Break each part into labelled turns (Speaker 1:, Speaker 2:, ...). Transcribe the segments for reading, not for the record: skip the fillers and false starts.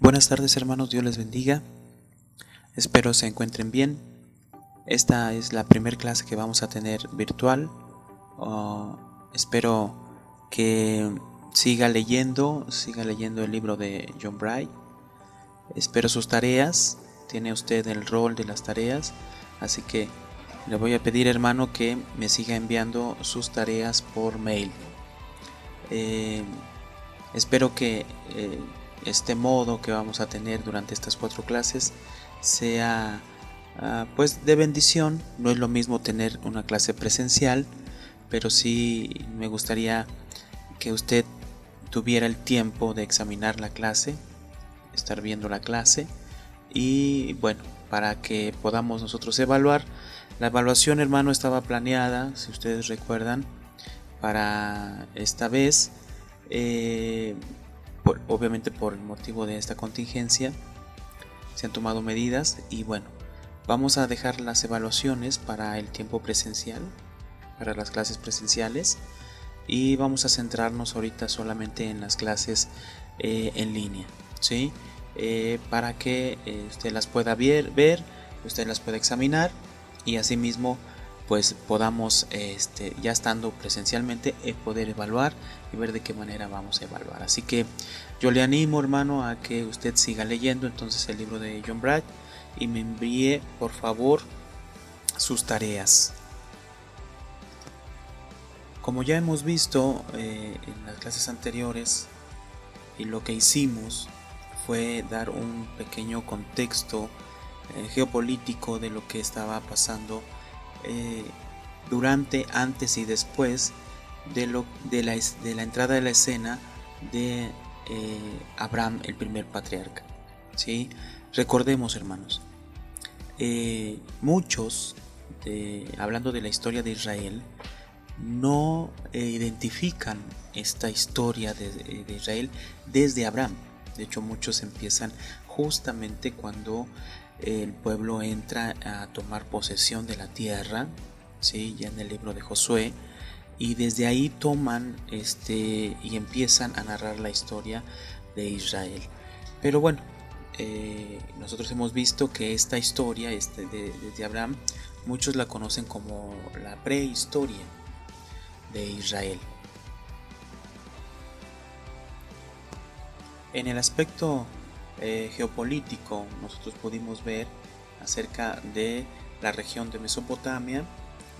Speaker 1: Buenas tardes hermanos, Dios les bendiga. Espero se encuentren bien. Esta es la primera clase que vamos a tener virtual. Espero que siga leyendo el libro de John Bright. Espero sus tareas. Tiene usted el rol de las tareas, así que le voy a pedir, hermano, que me siga enviando sus tareas por mail. Espero que este modo que vamos a tener durante estas 4 clases sea pues de bendición. No es lo mismo tener una clase presencial, pero sí me gustaría que usted tuviera el tiempo de examinar la clase, estar viendo la clase y bueno, para que podamos nosotros evaluar. La evaluación, hermano, estaba planeada, si ustedes recuerdan, para esta vez. Obviamente por el motivo de esta contingencia se han tomado medidas y bueno, vamos a dejar las evaluaciones para el tiempo presencial, para las clases presenciales, y vamos a centrarnos ahorita solamente en las clases en línea, ¿sí? Para que usted las pueda ver, usted las pueda examinar y asimismo pues podamos ya estando presencialmente poder evaluar y ver de qué manera vamos a evaluar. Así que yo le animo, hermano, a que usted siga leyendo entonces el libro de John Bright y me envíe por favor sus tareas. Como ya hemos visto en las clases anteriores, y lo que hicimos fue dar un pequeño contexto geopolítico de lo que estaba pasando durante, antes y después de la entrada de la escena de Abraham, el primer patriarca, ¿sí? Recordemos, hermanos, muchos hablando de la historia de Israel no identifican esta historia de Israel desde Abraham. De hecho, muchos empiezan justamente cuando el pueblo entra a tomar posesión de la tierra, ¿sí? Ya en el libro de Josué, y desde ahí toman y empiezan a narrar la historia de Israel. Pero bueno, nosotros hemos visto que esta historia de Abraham, muchos la conocen como la prehistoria de Israel. En el aspecto geopolítico, nosotros pudimos ver acerca de la región de Mesopotamia,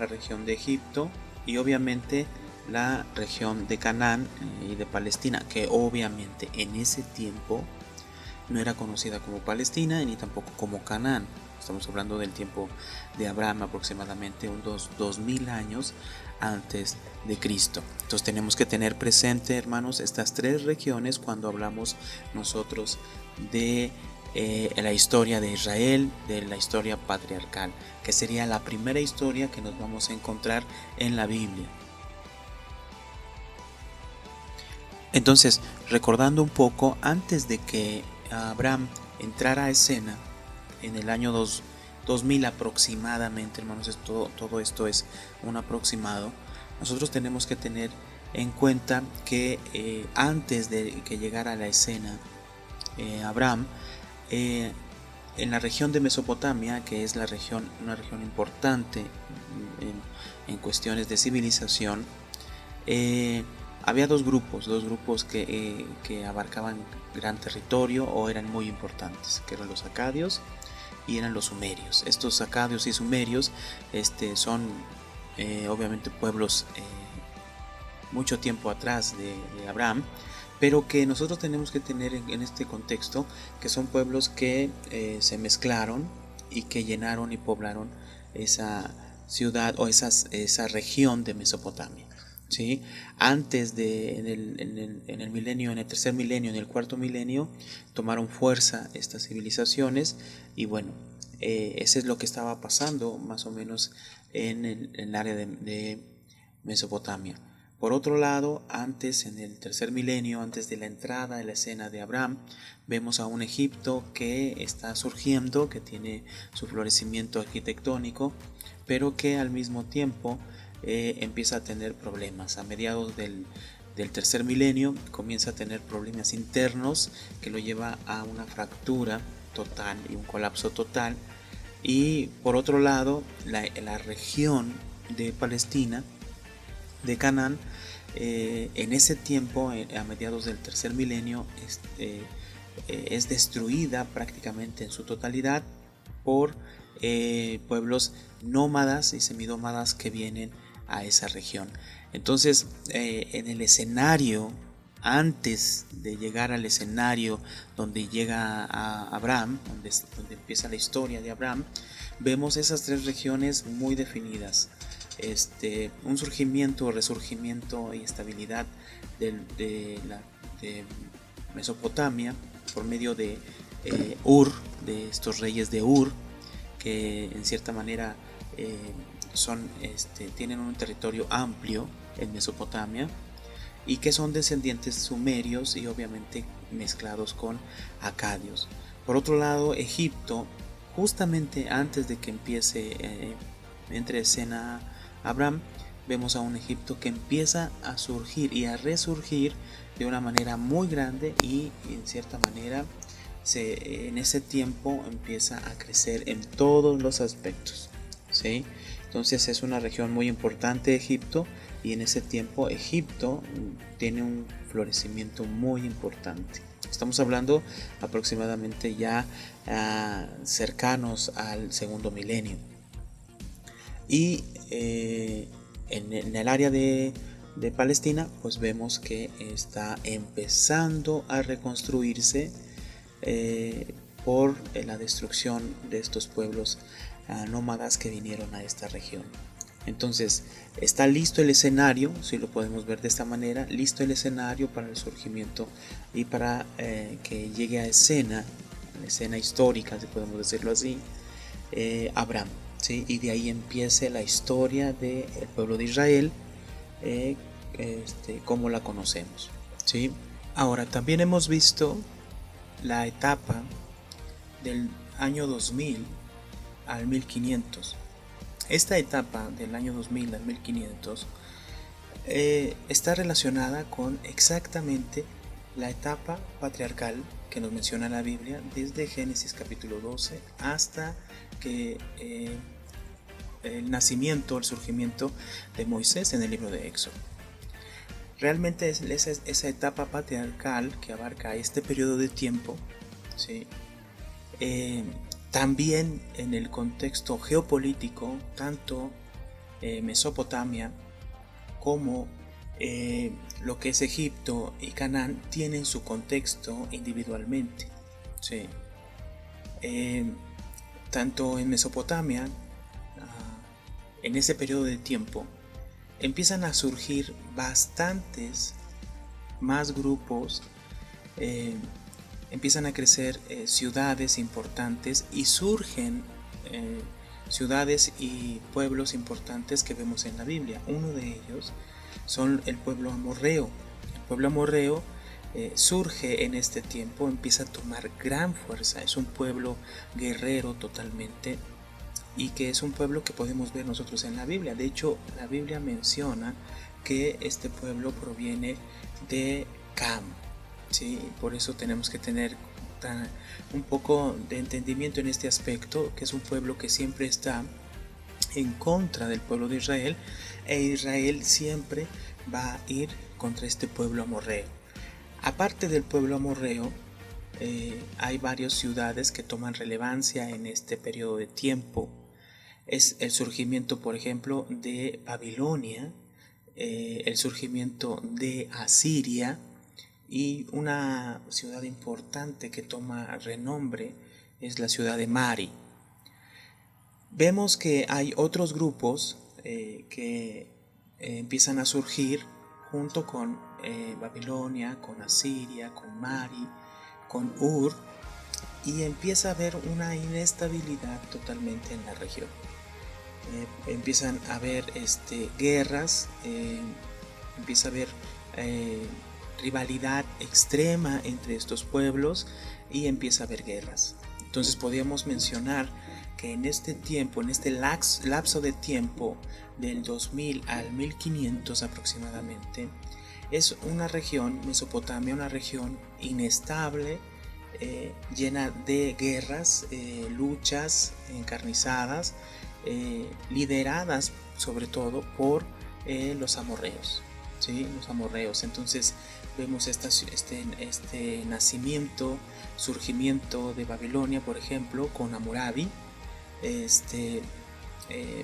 Speaker 1: la región de Egipto y obviamente la región de Canaán y de Palestina, que obviamente en ese tiempo no era conocida como Palestina ni tampoco como Canaán. Estamos hablando del tiempo de Abraham, aproximadamente unos 2000 años antes de Cristo. Entonces tenemos que tener presente, hermanos, estas 3 regiones cuando hablamos nosotros de la historia de Israel, de la historia patriarcal, que sería la primera historia que nos vamos a encontrar en la Biblia. Entonces, recordando un poco, antes de que Abraham entrara a escena, en el año 2000 aproximadamente, hermanos, todo esto es un aproximado. Nosotros tenemos que tener en cuenta que antes de que llegara a la escena Abraham, en la región de Mesopotamia, que es una región importante en cuestiones de civilización, había dos grupos que abarcaban gran territorio o eran muy importantes, que eran los acadios y eran los sumerios. Estos acadios y sumerios son obviamente pueblos mucho tiempo atrás de Abraham, pero que nosotros tenemos que tener en este contexto que son pueblos que se mezclaron y que llenaron y poblaron esa ciudad o esa región de Mesopotamia, ¿sí? Antes en el milenio, en el tercer milenio, en el cuarto milenio, tomaron fuerza estas civilizaciones y bueno, eso es lo que estaba pasando más o menos en el área de Mesopotamia. Por otro lado, antes, en el tercer milenio, antes de la entrada de la escena de Abraham, vemos a un Egipto que está surgiendo, que tiene su florecimiento arquitectónico, pero que al mismo tiempo empieza a tener problemas. A mediados del del tercer milenio comienza a tener problemas internos que lo lleva a una fractura total y un colapso total. Y por otro lado, la región de Palestina, de Canaán, en ese tiempo, a mediados del tercer milenio, es destruida prácticamente en su totalidad por pueblos nómadas y semidómadas que vienen a esa región. Entonces, en el escenario, antes de llegar al escenario donde llega a Abraham, donde empieza la historia de Abraham, vemos esas tres regiones muy definidas. Un surgimiento, resurgimiento y estabilidad de Mesopotamia por medio de Ur, de estos reyes de Ur, que en cierta manera tienen un territorio amplio en Mesopotamia y que son descendientes sumerios y obviamente mezclados con acadios. Por otro lado, Egipto, justamente antes de que entre escena Abraham, vemos a un Egipto que empieza a surgir y a resurgir de una manera muy grande y en cierta manera en ese tiempo empieza a crecer en todos los aspectos, ¿sí? Entonces es una región muy importante Egipto, y en ese tiempo Egipto tiene un florecimiento muy importante. Estamos hablando aproximadamente ya cercanos al segundo milenio. Y en el área de Palestina, pues vemos que está empezando a reconstruirse por la destrucción de estos pueblos nómadas que vinieron a esta región. Entonces está listo el escenario, si lo podemos ver de esta manera, listo el escenario para el surgimiento y para que llegue a escena histórica, si podemos decirlo así, Abraham, ¿sí? Y de ahí empiece la historia del pueblo de Israel como la conocemos, ¿sí? Ahora también hemos visto la etapa del año 2000 al 1500. Esta etapa del año 2000 al 1500 está relacionada con exactamente la etapa patriarcal que nos menciona la Biblia desde Génesis capítulo 12 hasta que el nacimiento, el surgimiento de Moisés en el libro de Éxodo. Realmente es esa etapa patriarcal que abarca este periodo de tiempo, ¿sí? También en el contexto geopolítico, tanto Mesopotamia como lo que es Egipto y Canaán tienen su contexto individualmente, ¿sí? Tanto en Mesopotamia, en ese periodo de tiempo, empiezan a surgir bastantes más grupos, empiezan a crecer ciudades importantes y surgen ciudades y pueblos importantes que vemos en la Biblia. Uno de ellos son el pueblo amorreo. El pueblo amorreo surge en este tiempo, empieza a tomar gran fuerza. Es un pueblo guerrero totalmente y que es un pueblo que podemos ver nosotros en la Biblia. De hecho, la Biblia menciona que este pueblo proviene de Cam, ¿sí? Por eso tenemos que tener un poco de entendimiento en este aspecto, que es un pueblo que siempre está en contra del pueblo de Israel, e Israel siempre va a ir contra este pueblo amorreo. Aparte del pueblo amorreo, hay varias ciudades que toman relevancia en este periodo de tiempo. Es el surgimiento, por ejemplo, de Babilonia, el surgimiento de Asiria, y una ciudad importante que toma renombre es la ciudad de Mari. Vemos que hay otros grupos que empiezan a surgir junto con Babilonia, con Asiria, con Mari, con Ur, y empieza a haber una inestabilidad totalmente en la región. Empiezan a haber guerras, empieza a haber rivalidad extrema entre estos pueblos y empieza a haber guerras. Entonces podríamos mencionar que en este tiempo, en este lapso de tiempo del 2000 al 1500 aproximadamente, es una región, Mesopotamia, una región inestable, llena de guerras, luchas encarnizadas, lideradas sobre todo por los amorreos, ¿sí? Los amorreos. Entonces vemos este nacimiento, surgimiento de Babilonia, por ejemplo, con Hammurabi.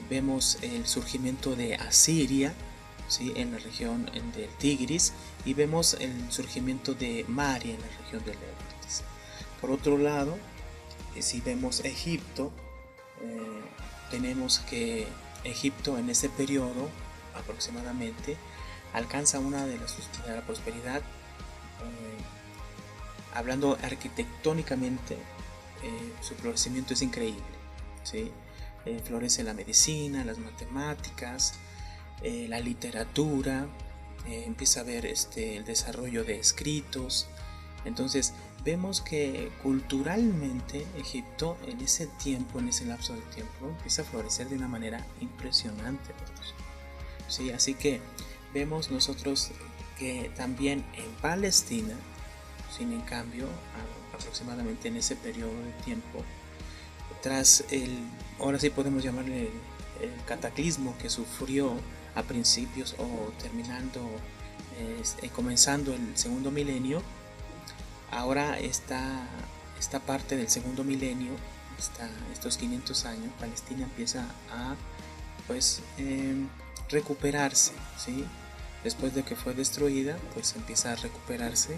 Speaker 1: Vemos el surgimiento de Asiria, ¿sí? En la región del Tigris, y vemos el surgimiento de Mari en la región del Éufrates. Por otro lado, si vemos Egipto, tenemos que Egipto en ese periodo aproximadamente alcanza una de la prosperidad, hablando arquitectónicamente, su florecimiento es increíble, ¿sí? Florece la medicina, las matemáticas, la literatura, empieza a haber el desarrollo de escritos. Entonces vemos que culturalmente Egipto en ese tiempo, en ese lapso de tiempo, empieza a florecer de una manera impresionante, ¿sí? Así que vemos nosotros que también en Palestina, sin en cambio, aproximadamente en ese periodo de tiempo, tras ahora sí podemos llamarle el cataclismo que sufrió a principios o comenzando el segundo milenio, ahora esta parte del segundo milenio, estos 500 años, Palestina empieza a recuperarse, ¿sí? Después de que fue destruida, pues empieza a recuperarse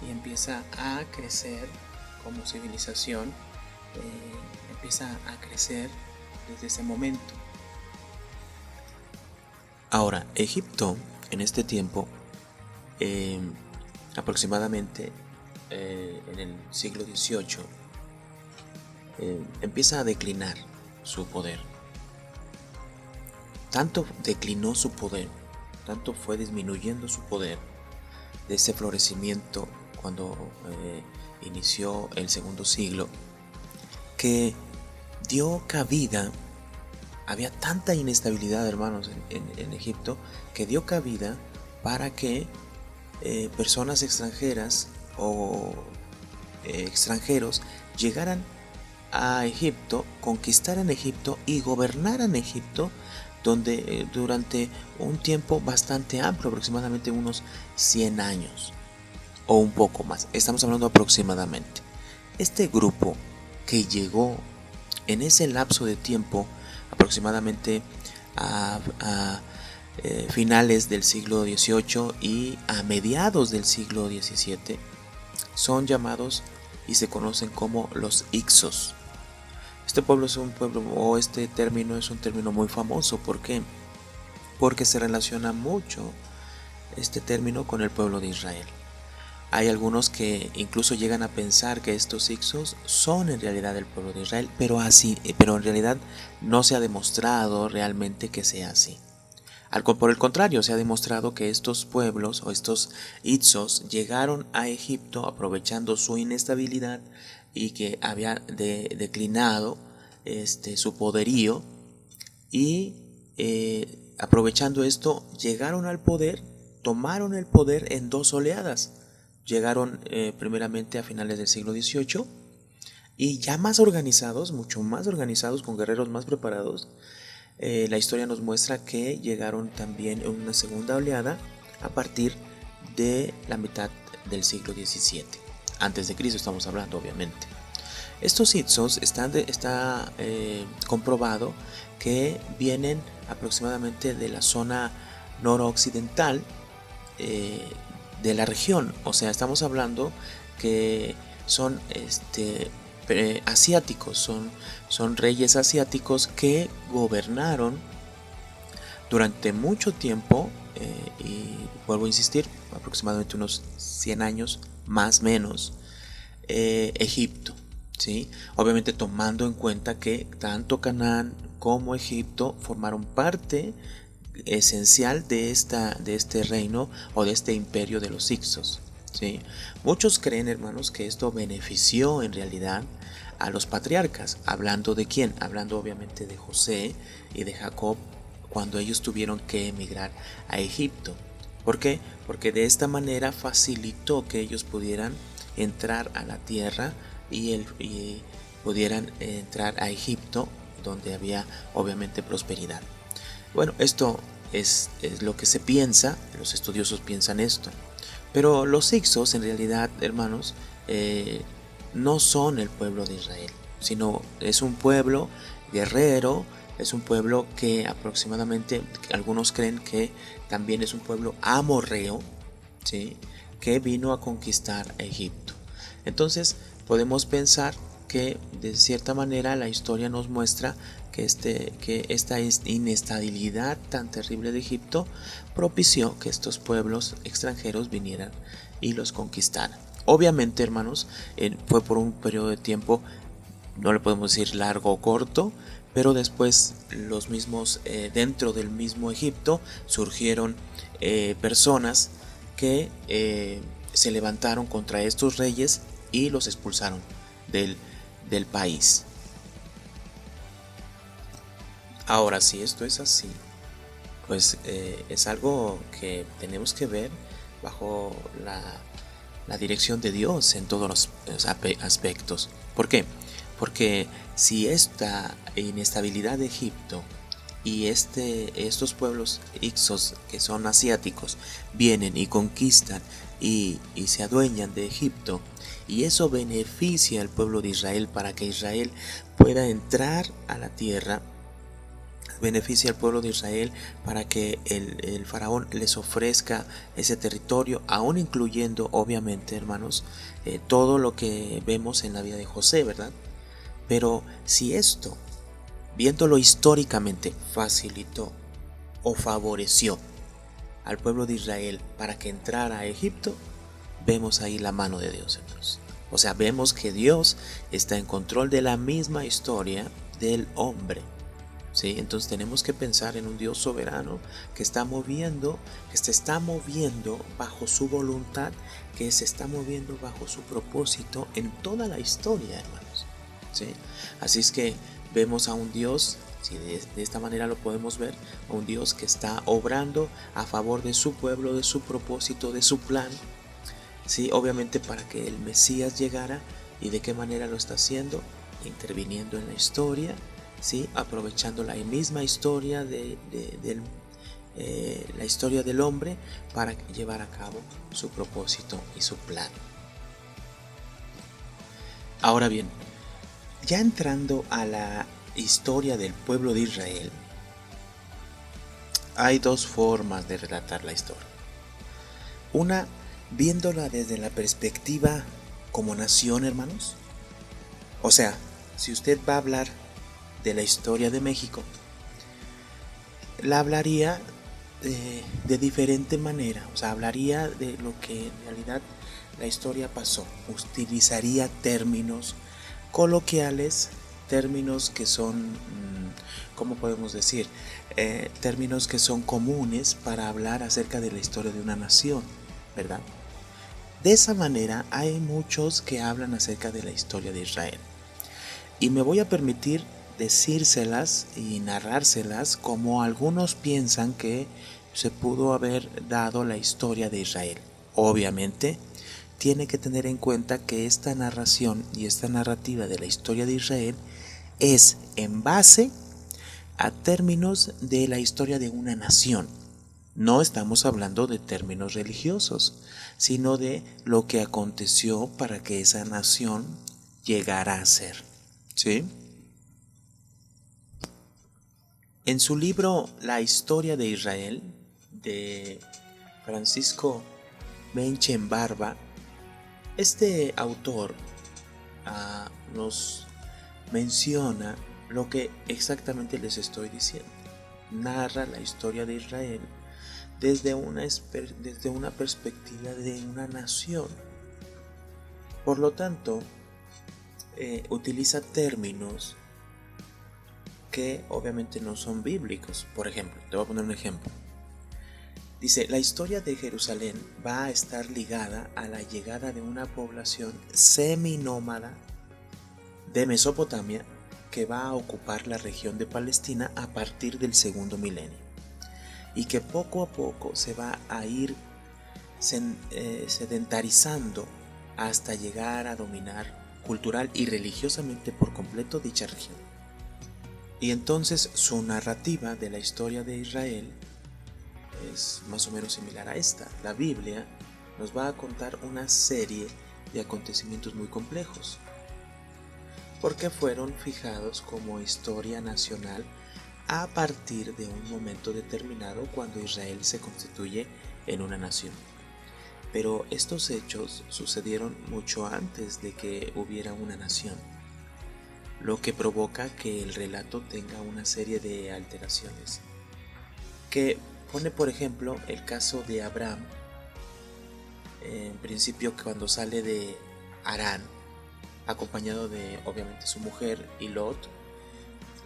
Speaker 1: y empieza a crecer como civilización, empieza a crecer desde ese momento. Ahora, Egipto en este tiempo, aproximadamente en el siglo XVIII, empieza a declinar su poder. Tanto declinó su poder, tanto fue disminuyendo su poder de ese florecimiento cuando inició el segundo siglo, que dio cabida, había tanta inestabilidad, hermanos, en Egipto, que dio cabida para que personas extranjeras o extranjeros llegaran a Egipto, conquistaran Egipto y gobernaran Egipto durante un tiempo bastante amplio, aproximadamente unos 100 años o un poco más. Estamos hablando aproximadamente. Este grupo que llegó en ese lapso de tiempo, aproximadamente a finales del siglo XVIII y a mediados del siglo XVII, son llamados y se conocen como los Hicsos. Este pueblo es un pueblo, o este término es un término muy famoso. ¿Por qué? Porque se relaciona mucho este término con el pueblo de Israel. Hay algunos que incluso llegan a pensar que estos Hicsos son en realidad el pueblo de Israel, pero en realidad no se ha demostrado realmente que sea así. Por el contrario, se ha demostrado que estos pueblos o estos Hicsos llegaron a Egipto aprovechando su inestabilidad y que había declinado su poderío, y aprovechando esto llegaron al poder, tomaron el poder en dos oleadas. Llegaron primeramente a finales del siglo XVIII y ya más organizados, mucho más organizados, con guerreros más preparados. La historia nos muestra que llegaron también en una segunda oleada a partir de la mitad del siglo XVII. Antes de Cristo estamos hablando, obviamente. Estos Hicsos está comprobado que vienen aproximadamente de la zona noroccidental de la región. O sea, estamos hablando que son asiáticos, son reyes asiáticos que gobernaron durante mucho tiempo, y vuelvo a insistir, aproximadamente unos 100 años más o menos, Egipto, ¿sí? Obviamente tomando en cuenta que tanto Canaán como Egipto formaron parte esencial de este reino o de este imperio de los Hicsos, ¿sí? Muchos creen, hermanos, que esto benefició en realidad a los patriarcas. ¿Hablando de quién? Hablando obviamente de José y de Jacob, cuando ellos tuvieron que emigrar a Egipto. ¿Por qué? Porque de esta manera facilitó que ellos pudieran entrar a la tierra y pudieran entrar a Egipto, donde había obviamente prosperidad. Bueno, esto es lo que se piensa, los estudiosos piensan esto. Pero los Hicsos, en realidad, hermanos, no son el pueblo de Israel, sino es un pueblo guerrero, es un pueblo que aproximadamente, algunos creen que también es un pueblo amorreo, ¿sí?, que vino a conquistar a Egipto. Entonces, podemos pensar que de cierta manera la historia nos muestra que esta inestabilidad tan terrible de Egipto propició que estos pueblos extranjeros vinieran y los conquistaran. Obviamente, hermanos, fue por un periodo de tiempo, no le podemos decir largo o corto, pero después los mismos, dentro del mismo Egipto, surgieron personas que se levantaron contra estos reyes y los expulsaron del país. Ahora, si esto es así, pues es algo que tenemos que ver bajo la dirección de Dios en todos los aspectos. ¿Por qué? Porque si esta inestabilidad de Egipto y estos pueblos Hicsos, que son asiáticos, vienen y conquistan y se adueñan de Egipto, y eso beneficia al pueblo de Israel para que Israel pueda entrar a la tierra, beneficia al pueblo de Israel para que el faraón les ofrezca ese territorio, aún incluyendo, obviamente, hermanos, todo lo que vemos en la vida de José, ¿verdad? Pero si esto, viéndolo históricamente, facilitó o favoreció al pueblo de Israel para que entrara a Egipto, vemos ahí la mano de Dios, hermanos. O sea, vemos que Dios está en control de la misma historia del hombre. ¿Sí? Entonces tenemos que pensar en un Dios soberano que se está moviendo bajo su voluntad, que se está moviendo bajo su propósito en toda la historia, hermanos. ¿Sí? Así es que vemos a un Dios, si de esta manera lo podemos ver, a un Dios que está obrando a favor de su pueblo, de su propósito, de su plan, ¿sí? Obviamente para que el Mesías llegara. ¿Y de qué manera lo está haciendo? Interviniendo en la historia, ¿sí? Aprovechando la misma historia la historia del hombre para llevar a cabo su propósito y su plan. Ahora bien, ya entrando a la historia del pueblo de Israel, hay dos formas de relatar la historia. Una, viéndola desde la perspectiva como nación, hermanos. O sea, si usted va a hablar de la historia de México, la hablaría de diferente manera. O sea, hablaría de lo que en realidad la historia pasó. Utilizaría términos coloquiales, términos que son, ¿cómo podemos decir? Términos que son comunes para hablar acerca de la historia de una nación, ¿verdad? De esa manera hay muchos que hablan acerca de la historia de Israel. Y me voy a permitir decírselas y narrárselas como algunos piensan que se pudo haber dado la historia de Israel. Obviamente, tiene que tener en cuenta que esta narración y esta narrativa de la historia de Israel es en base a términos de la historia de una nación. No estamos hablando de términos religiosos, sino de lo que aconteció para que esa nación llegara a ser. ¿Sí? En su libro La historia de Israel, de Francisco Menchenbarba, este autor nos menciona lo que exactamente les estoy diciendo. Narra la historia de Israel desde una perspectiva de una nación. Por lo tanto, utiliza términos que obviamente no son bíblicos. Por ejemplo, te voy a poner un ejemplo. Dice, la historia de Jerusalén va a estar ligada a la llegada de una población seminómada de Mesopotamia que va a ocupar la región de Palestina a partir del segundo milenio. y que poco a poco se va a ir sedentarizando hasta llegar a dominar cultural y religiosamente por completo dicha región. Y entonces su narrativa de la historia de Israel es más o menos similar a esta. La Biblia nos va a contar una serie de acontecimientos muy complejos, porque fueron fijados como historia nacional a partir de un momento determinado cuando Israel se constituye en una nación. Pero estos hechos sucedieron mucho antes de que hubiera una nación, lo que provoca que el relato tenga una serie de alteraciones, que pone por ejemplo el caso de Abraham, en principio cuando sale de Harán, acompañado de obviamente su mujer y Lot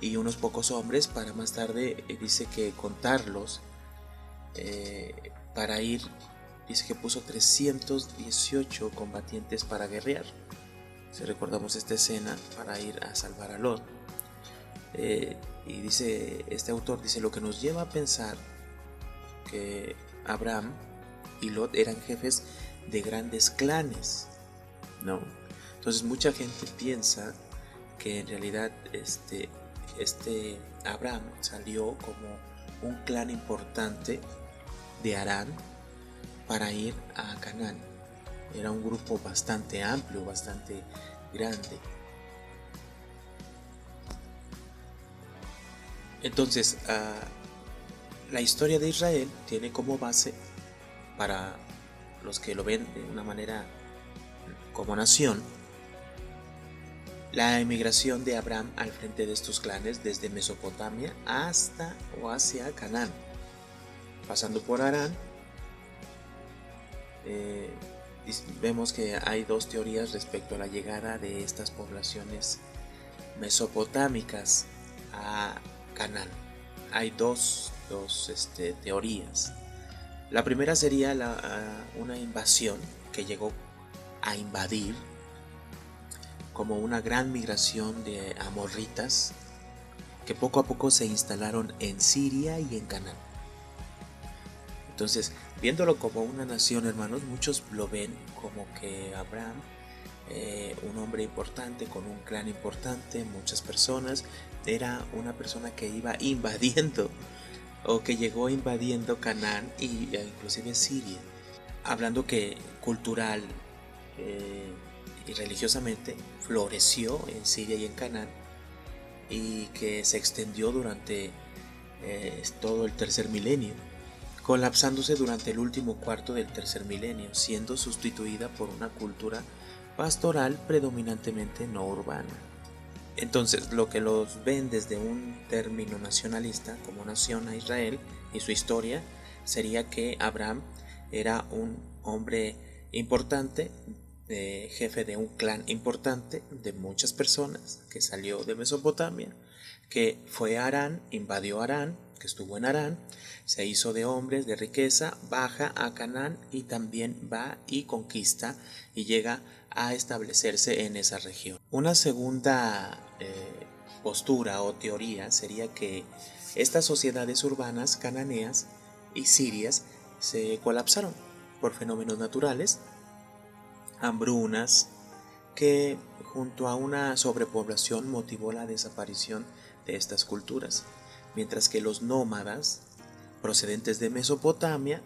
Speaker 1: y unos pocos hombres, para más tarde dice que contarlos para ir, dice que puso 318 combatientes para guerrear. Si recordamos esta escena, para ir a salvar a Lot. Y dice este autor, dice, lo que nos lleva a pensar que Abraham y Lot eran jefes de grandes clanes, ¿no? Entonces mucha gente piensa que en realidad este Abraham salió como un clan importante de Harán para ir a Canaán. Era un grupo bastante amplio, bastante grande. Entonces, la historia de Israel tiene como base, para los que lo ven de una manera como nación, la emigración de Abraham al frente de estos clanes desde Mesopotamia hasta o hacia Canaán, pasando por Harán. Vemos que hay dos teorías respecto a la llegada de estas poblaciones mesopotámicas a Canaán. Hay dos teorías. La primera sería una invasión que llegó a invadir, como una gran migración de amorritas que poco a poco se instalaron en Siria y en Canaán. Entonces, viéndolo como una nación, hermanos, muchos lo ven como que Abraham, un hombre importante, con un clan importante, muchas personas, era una persona que iba invadiendo o que llegó invadiendo Canaán y inclusive Siria, hablando que cultural y religiosamente floreció en Siria y en Canaán, y que se extendió durante todo el tercer milenio, colapsándose durante el último cuarto del tercer milenio, siendo sustituida por una cultura pastoral predominantemente no urbana. Entonces, lo que los ven desde un término nacionalista como nación a Israel y su historia, sería que Abraham era un hombre importante, jefe de un clan importante de muchas personas, que salió de Mesopotamia, que fue a Harán, invadió Harán, que estuvo en Harán, se hizo de hombres de riqueza, baja a Canaán y también va y conquista y llega a establecerse en esa región. Una segunda postura o teoría sería que estas sociedades urbanas cananeas y sirias se colapsaron por fenómenos naturales, hambrunas, que junto a una sobrepoblación motivó la desaparición de estas culturas, mientras que los nómadas procedentes de Mesopotamia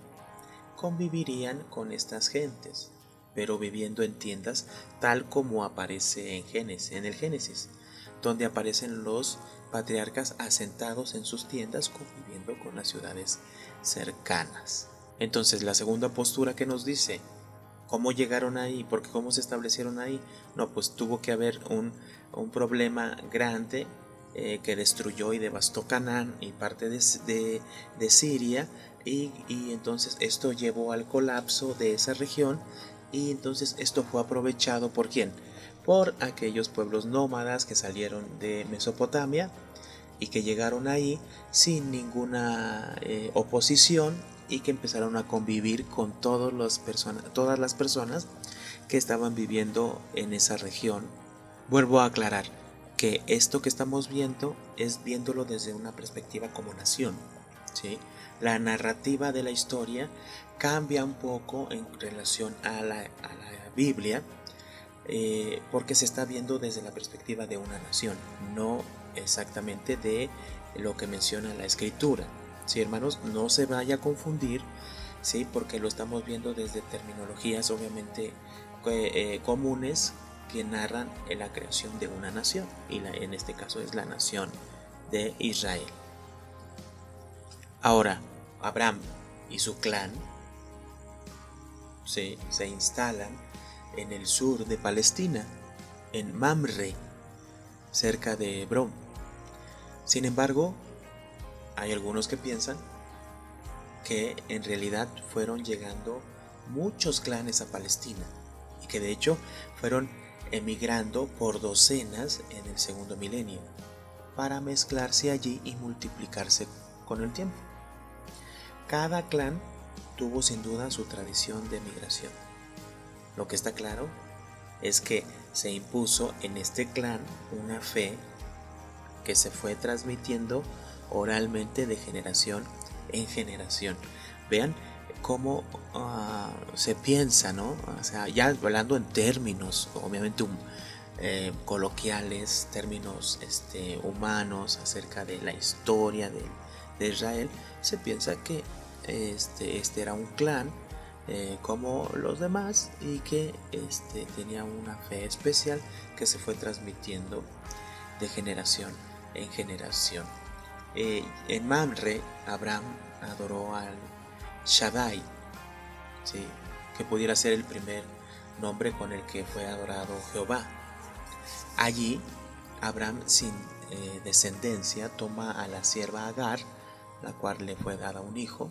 Speaker 1: convivirían con estas gentes, pero viviendo en tiendas, tal como aparece en el Génesis, donde aparecen los patriarcas asentados en sus tiendas conviviendo con las ciudades cercanas. Entonces, la segunda postura que nos dice ¿cómo llegaron ahí? Porque ¿cómo se establecieron ahí? No, pues tuvo que haber un problema grande que destruyó y devastó Canaán y parte de Siria, y entonces esto llevó al colapso de esa región, y entonces esto fue aprovechado ¿por quién? Por aquellos pueblos nómadas que salieron de Mesopotamia y que llegaron ahí sin ninguna oposición, y que empezaron a convivir con todas las personas que estaban viviendo en esa región. Vuelvo a aclarar que esto que estamos viendo es viéndolo desde una perspectiva como nación, ¿sí? la narrativa de la historia cambia un poco en relación a la Biblia, porque se está viendo desde la perspectiva de una nación, no exactamente de lo que menciona la escritura. Sí, hermanos, no se vaya a confundir, sí, porque lo estamos viendo desde terminologías obviamente comunes que narran la creación de una nación, y en este caso es la nación de Israel. Ahora, Abraham y su clan se instalan en el sur de Palestina, en Mamre, cerca de Hebrón. Sin embargo, hay algunos que piensan que en realidad fueron llegando muchos clanes a Palestina y que de hecho fueron emigrando por docenas en el segundo milenio para mezclarse allí y multiplicarse con el tiempo. Cada clan tuvo sin duda su tradición de migración. Lo que está claro es que se impuso en este clan una fe que se fue transmitiendo oralmente de generación en generación. Vean cómo se piensa, ¿no? O sea, ya hablando en términos, obviamente coloquiales, términos humanos acerca de la historia de Israel, se piensa que este era un clan como los demás y que tenía una fe especial que se fue transmitiendo de generación en generación. En Mamre, Abraham adoró al Shaddai, ¿sí?, que pudiera ser el primer nombre con el que fue adorado Jehová. Allí, Abraham, sin descendencia, toma a la sierva Agar, la cual le fue dada un hijo,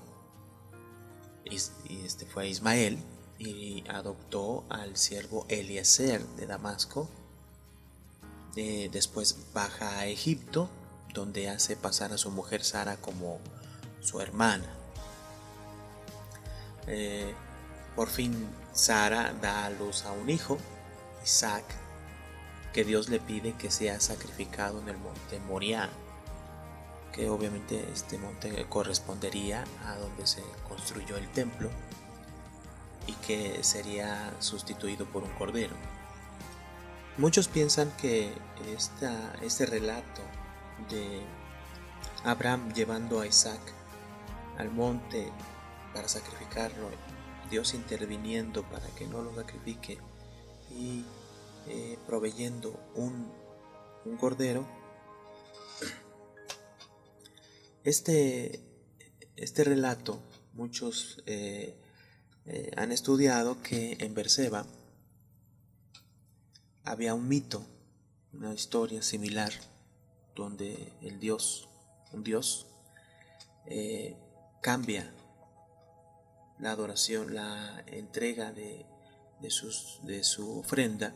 Speaker 1: y este fue Ismael, y adoptó al siervo Eliezer de Damasco. Después baja a Egipto, donde hace pasar a su mujer Sara como su hermana. Por fin Sara da a luz a un hijo, Isaac, que Dios le pide que sea sacrificado en el monte Moriah, que obviamente este monte correspondería a donde se construyó el templo y que sería sustituido por un cordero. Muchos piensan que este relato de Abraham llevando a Isaac al monte para sacrificarlo, Dios interviniendo para que no lo sacrifique y proveyendo un cordero, este relato muchos han estudiado que en Berseba había un mito, una historia similar, donde un dios, cambia la adoración, la entrega de su ofrenda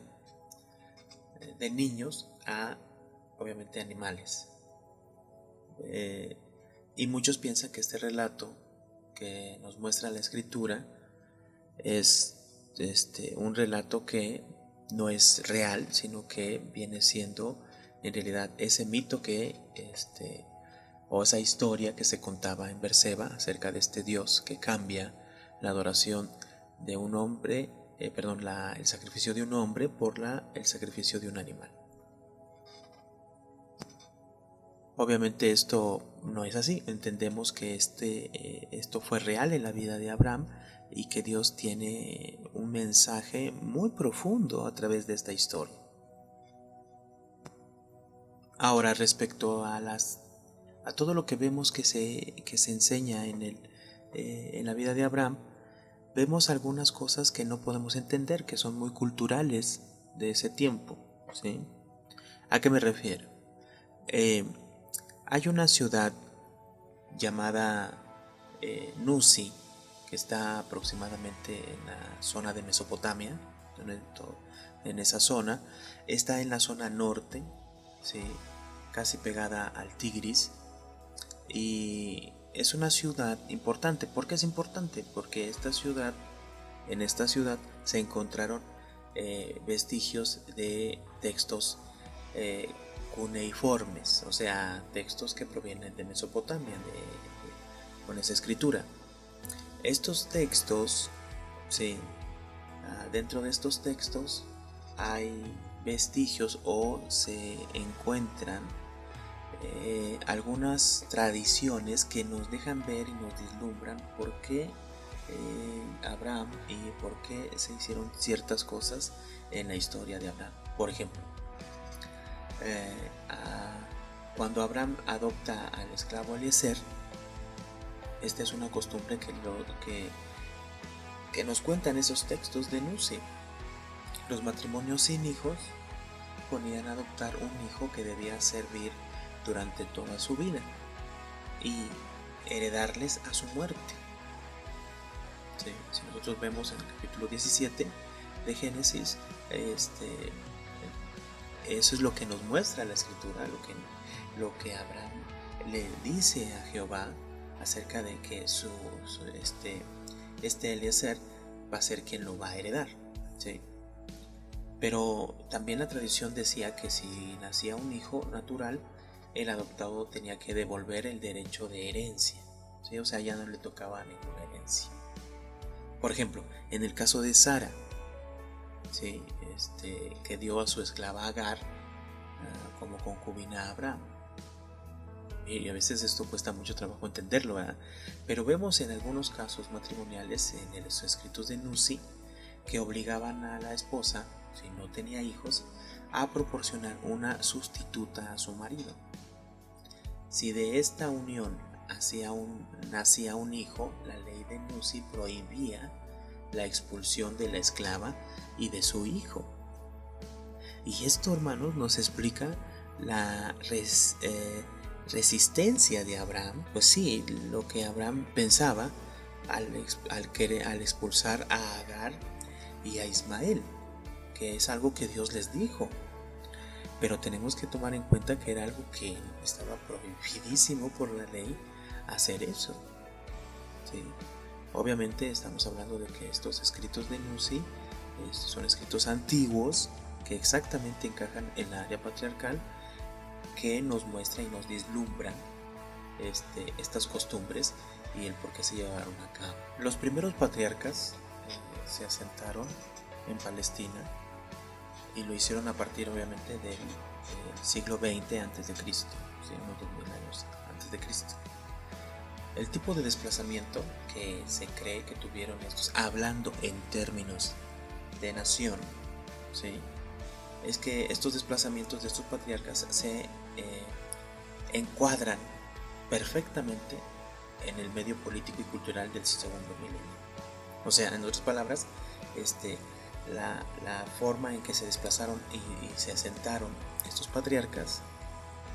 Speaker 1: de niños a, obviamente, animales. Y muchos piensan que este relato que nos muestra la escritura es un relato que no es real, sino que viene siendo en realidad ese mito o esa historia que se contaba en Berseba acerca de este Dios que cambia la adoración de un hombre, el sacrificio de un hombre por el sacrificio de un animal. Obviamente esto no es así. Entendemos que esto fue real en la vida de Abraham y que Dios tiene un mensaje muy profundo a través de esta historia. Ahora, respecto a todo lo que vemos que se enseña en la vida de Abraham, vemos algunas cosas que no podemos entender, que son muy culturales de ese tiempo, ¿sí? ¿A qué me refiero? Hay una ciudad llamada Nusi, que está aproximadamente en la zona de Mesopotamia, en esa zona. Está en la zona norte, ¿sí?, casi pegada al Tigris, y es una ciudad importante. ¿Por qué es importante? Porque en esta ciudad se encontraron vestigios de textos cuneiformes, o sea, textos que provienen de Mesopotamia, con esa escritura. Estos textos, sí, dentro de estos textos hay vestigios o se encuentran algunas tradiciones que nos dejan ver y nos vislumbran por qué Abraham y por qué se hicieron ciertas cosas en la historia de Abraham. Por ejemplo, cuando Abraham adopta al esclavo Eliezer, esta es una costumbre que nos cuentan esos textos de Nuzi. Los matrimonios sin hijos ponían a adoptar un hijo que debía servir durante toda su vida y heredarles a su muerte. Sí, si nosotros vemos en el capítulo 17 de Génesis, eso es lo que nos muestra la escritura, lo que Abraham le dice a Jehová acerca de que este Eliezer va a ser quien lo va a heredar, ¿sí? Pero también la tradición decía que si nacía un hijo natural, el adoptado tenía que devolver el derecho de herencia, ¿sí? O sea, ya no le tocaba ninguna herencia. Por ejemplo, en el caso de Sara, ¿sí? Que dio a su esclava Agar como concubina a Abraham. Y a veces esto cuesta mucho trabajo entenderlo, ¿verdad? Pero vemos en algunos casos matrimoniales en los escritos de Nuzi que obligaban a la esposa, si no tenía hijos, a proporcionar una sustituta a su marido. Si de esta unión nacía un hijo, la ley de Nuzi prohibía la expulsión de la esclava y de su hijo. Y esto, hermanos, nos explica la resistencia de Abraham. Pues sí, lo que Abraham pensaba al expulsar a Agar y a Ismael, que es algo que Dios les dijo. Pero tenemos que tomar en cuenta que era algo que estaba prohibidísimo por la ley hacer eso, ¿sí? Obviamente estamos hablando de que estos escritos de Nuzi son escritos antiguos que exactamente encajan en la área patriarcal, que nos muestra y nos vislumbran estas costumbres y el por qué se llevaron a cabo. Los primeros patriarcas se asentaron en Palestina y lo hicieron a partir obviamente del siglo XX antes de Cristo, ¿sí? Unos 2000 años antes de Cristo. El tipo de desplazamiento que se cree que tuvieron estos, hablando en términos de nación, ¿sí? Es que estos desplazamientos de estos patriarcas se encuadran perfectamente en el medio político y cultural del segundo milenio. O sea, en otras palabras, la forma en que se desplazaron y se asentaron estos patriarcas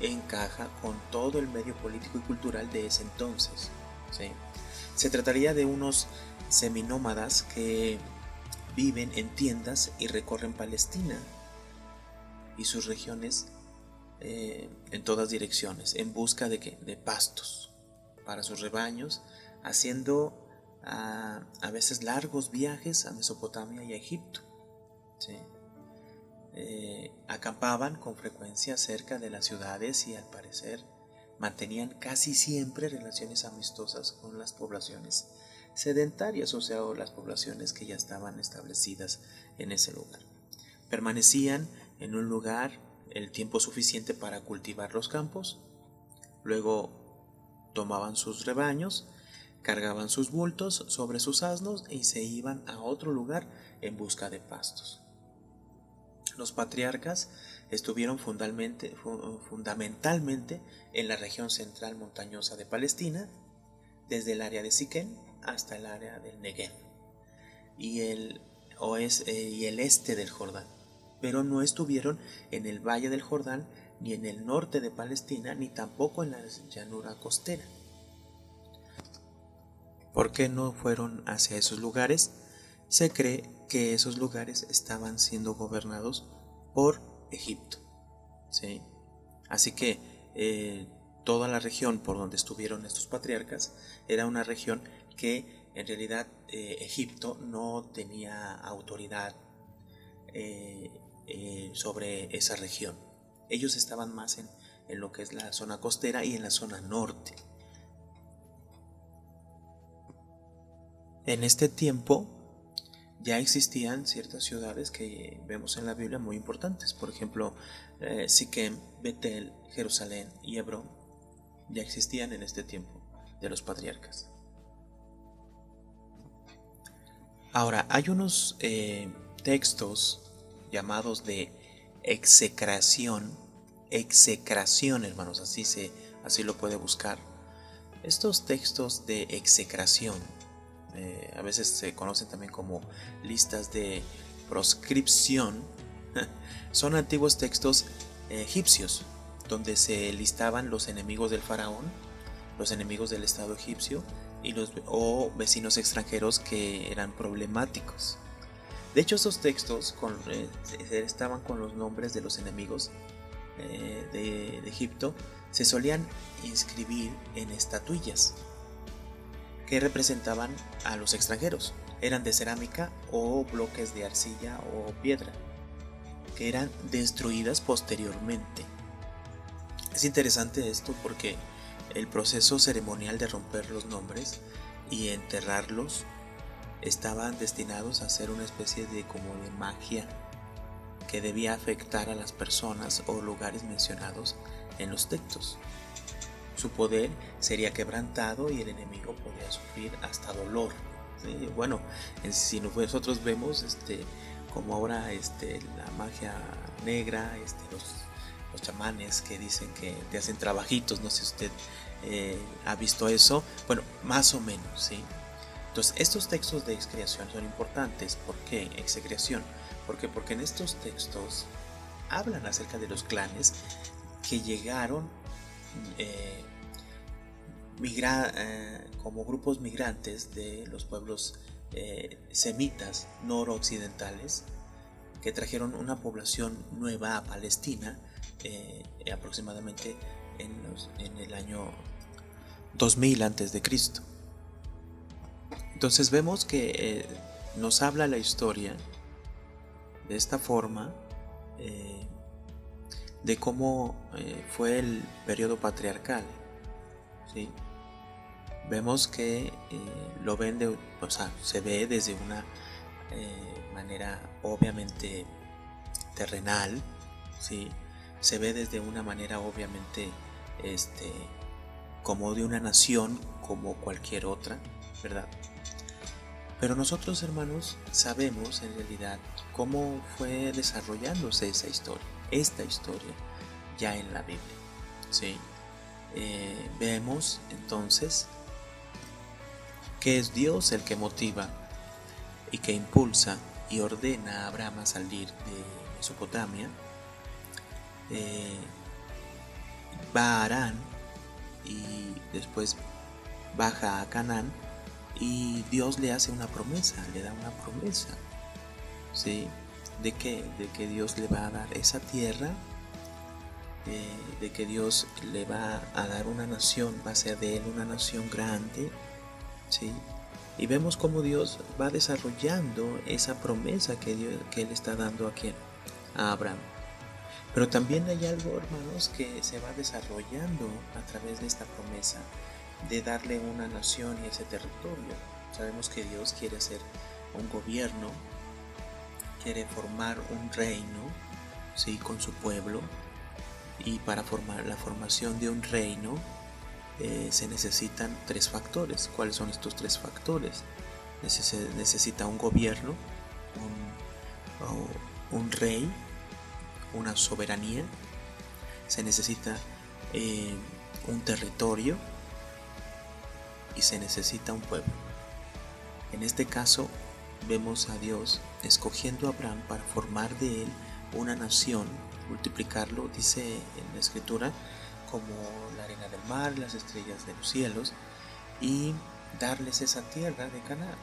Speaker 1: encaja con todo el medio político y cultural de ese entonces, ¿sí? Se trataría de unos seminómadas que viven en tiendas y recorren Palestina y sus regiones en todas direcciones en busca de pastos para sus rebaños, haciendo a veces largos viajes a Mesopotamia y a Egipto, ¿sí? Acampaban con frecuencia cerca de las ciudades y al parecer mantenían casi siempre relaciones amistosas con las poblaciones sedentarias, o sea, las poblaciones que ya estaban establecidas en ese lugar. Permanecían en un lugar el tiempo suficiente para cultivar los campos, luego tomaban sus rebaños, cargaban sus bultos sobre sus asnos y se iban a otro lugar en busca de pastos. Los patriarcas estuvieron fundamentalmente en la región central montañosa de Palestina, desde el área de Siquén hasta el área del Negev y el este del Jordán, pero no estuvieron en el valle del Jordán, ni en el norte de Palestina, ni tampoco en la llanura costera. ¿Por qué no fueron hacia esos lugares? Se cree que esos lugares estaban siendo gobernados por Egipto, ¿sí? Así que toda la región por donde estuvieron estos patriarcas era una región que en realidad Egipto no tenía autoridad sobre esa región. Ellos estaban más en lo que es la zona costera y en la zona norte. En este tiempo ya existían ciertas ciudades que vemos en la Biblia muy importantes. Por ejemplo, Siquem, Betel, Jerusalén y Hebrón ya existían en este tiempo de los patriarcas. Ahora, hay unos textos llamados de execración, hermanos, así lo puede buscar. Estos textos de execración a veces se conocen también como listas de proscripción. Son antiguos textos egipcios donde se listaban los enemigos del faraón, los enemigos del estado egipcio o vecinos extranjeros que eran problemáticos. De hecho, estos textos estaban con los nombres de los enemigos de Egipto. Se solían inscribir en estatuillas que representaban a los extranjeros. Eran de cerámica o bloques de arcilla o piedra, que eran destruidas posteriormente. Es interesante esto porque el proceso ceremonial de romper los nombres y enterrarlos estaban destinados a ser una especie de magia que debía afectar a las personas o lugares mencionados en los textos. Su poder sería quebrantado y el enemigo podía sufrir hasta dolor. ¿Sí? Bueno, si nosotros vemos como ahora la magia negra, los chamanes que dicen que te hacen trabajitos, no sé si usted ha visto eso. Bueno, más o menos, ¿sí? Entonces, estos textos de excreación son importantes. ¿Por qué excreación? Porque en estos textos hablan acerca de los clanes que llegaron como grupos migrantes de los pueblos semitas noroccidentales que trajeron una población nueva a Palestina aproximadamente en el año 2000 antes de Cristo. Entonces vemos que nos habla la historia de esta forma de cómo fue el periodo patriarcal, ¿sí? Vemos que lo ven se ve desde una manera obviamente terrenal, ¿sí? Se ve desde una manera obviamente como de una nación como cualquier otra, ¿verdad? Pero nosotros, hermanos, sabemos en realidad cómo fue desarrollándose esta historia ya en la Biblia, ¿sí? Vemos entonces que es Dios el que motiva y que impulsa y ordena a Abraham a salir de Mesopotamia. Va a Harán y después baja a Canaán, y Dios le hace una promesa, le da una promesa, ¿sí? ¿De qué? De que Dios le va a dar esa tierra, de que Dios le va a dar una nación, va a ser de él una nación grande, ¿sí? Y vemos cómo Dios va desarrollando esa promesa que Él está dando a Abraham. Pero también hay algo, hermanos, que se va desarrollando a través de esta promesa de darle una nación y ese territorio. Sabemos que Dios quiere hacer un gobierno, quiere formar un reino, ¿sí? Con su pueblo, y para formar la formación de un reino se necesitan 3 factores. ¿Cuáles son estos 3 factores? Necesita un gobierno, un rey, una soberanía, se necesita un territorio y se necesita un pueblo. En este caso vemos a Dios escogiendo a Abraham para formar de él una nación, multiplicarlo, dice en la escritura, como la arena del mar, las estrellas de los cielos, y darles esa tierra de Canaán.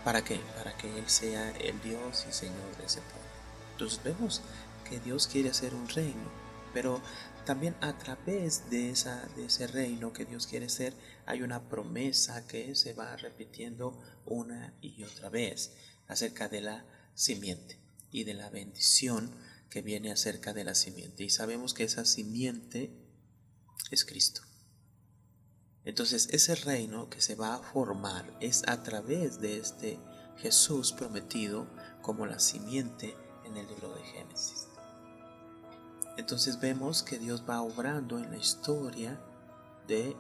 Speaker 1: ¿Para qué? Para que Él sea el Dios y Señor de ese pueblo. Entonces vemos que Dios quiere hacer un reino, pero también a través de ese reino que Dios quiere hacer hay una promesa que se va repitiendo una y otra vez acerca de la simiente y de la bendición que viene acerca de la simiente. Y sabemos que esa simiente es Cristo. Entonces ese reino que se va a formar es a través de este Jesús prometido como la simiente en el libro de Génesis. Entonces vemos que Dios va obrando en la historia de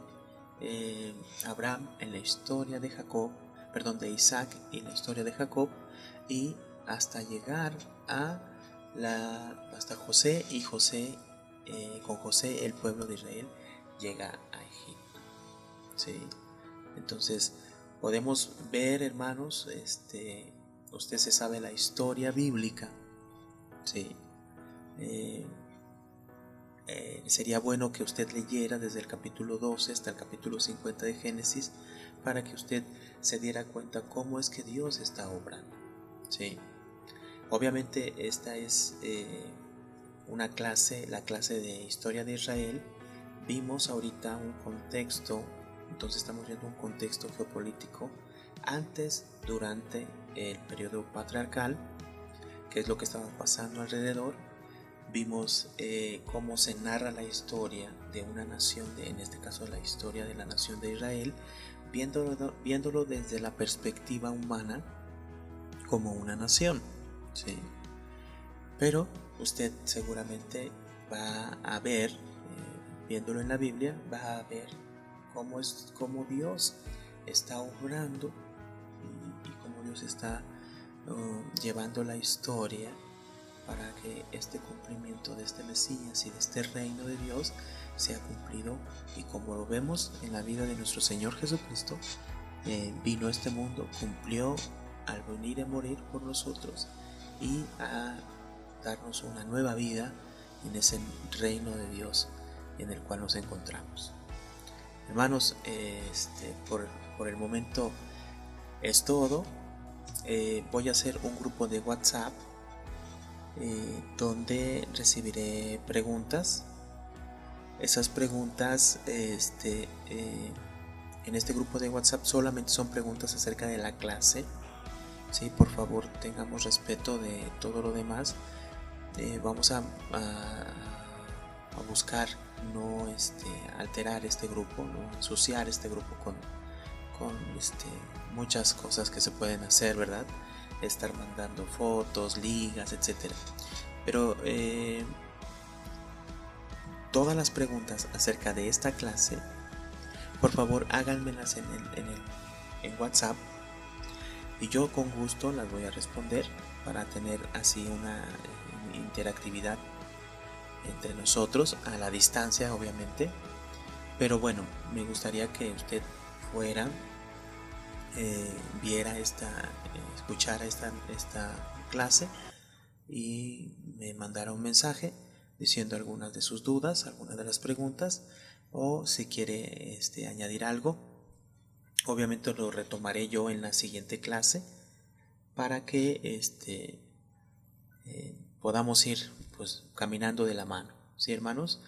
Speaker 1: Abraham, en la historia de de Isaac y la historia de Jacob, y hasta llegar hasta José, y con José el pueblo de Israel llega a Egipto. ¿Sí? Entonces podemos ver, hermanos, usted se sabe la historia bíblica, ¿sí? Sería bueno que usted leyera desde el capítulo 12 hasta el capítulo 50 de Génesis, para que usted se diera cuenta cómo es que Dios está obrando, ¿sí? Obviamente esta es la clase de historia de Israel. Vimos ahorita un contexto, entonces estamos viendo un contexto geopolítico antes, durante el periodo patriarcal, qué es lo que estaba pasando alrededor. Vimos cómo se narra la historia de una nación, en este caso la historia de la nación de Israel, viéndolo desde la perspectiva humana como una nación, ¿sí? Pero usted seguramente va a ver, viéndolo en la Biblia, va a ver cómo Dios está obrando y cómo Dios está llevando la historia para que este cumplimiento de este Mesías y de este reino de Dios sea cumplido. Y como lo vemos en la vida de nuestro Señor Jesucristo, vino a este mundo, cumplió al venir a morir por nosotros y a darnos una nueva vida en ese reino de Dios en el cual nos encontramos. Hermanos, por el momento es todo. Voy a hacer un grupo de WhatsApp donde recibiré preguntas. Esas preguntas en este grupo de WhatsApp solamente son preguntas acerca de la clase, ¿sí? Por favor, tengamos respeto de todo lo demás. Vamos a buscar no alterar este grupo, no ensuciar este grupo con muchas cosas que se pueden hacer, ¿verdad? Estar mandando fotos, ligas, etcétera. Pero todas las preguntas acerca de esta clase, por favor háganmelas en WhatsApp, y yo con gusto las voy a responder para tener así una interactividad entre nosotros, a la distancia obviamente. Pero bueno, me gustaría que usted fuera, viera escuchara esta clase y me mandara un mensaje diciendo algunas de sus dudas, algunas de las preguntas, o si quiere añadir algo. Obviamente lo retomaré yo en la siguiente clase para que podamos ir pues caminando de la mano, ¿sí, hermanos?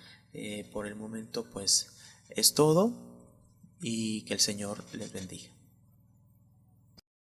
Speaker 1: Por el momento pues es todo, y que el Señor les bendiga.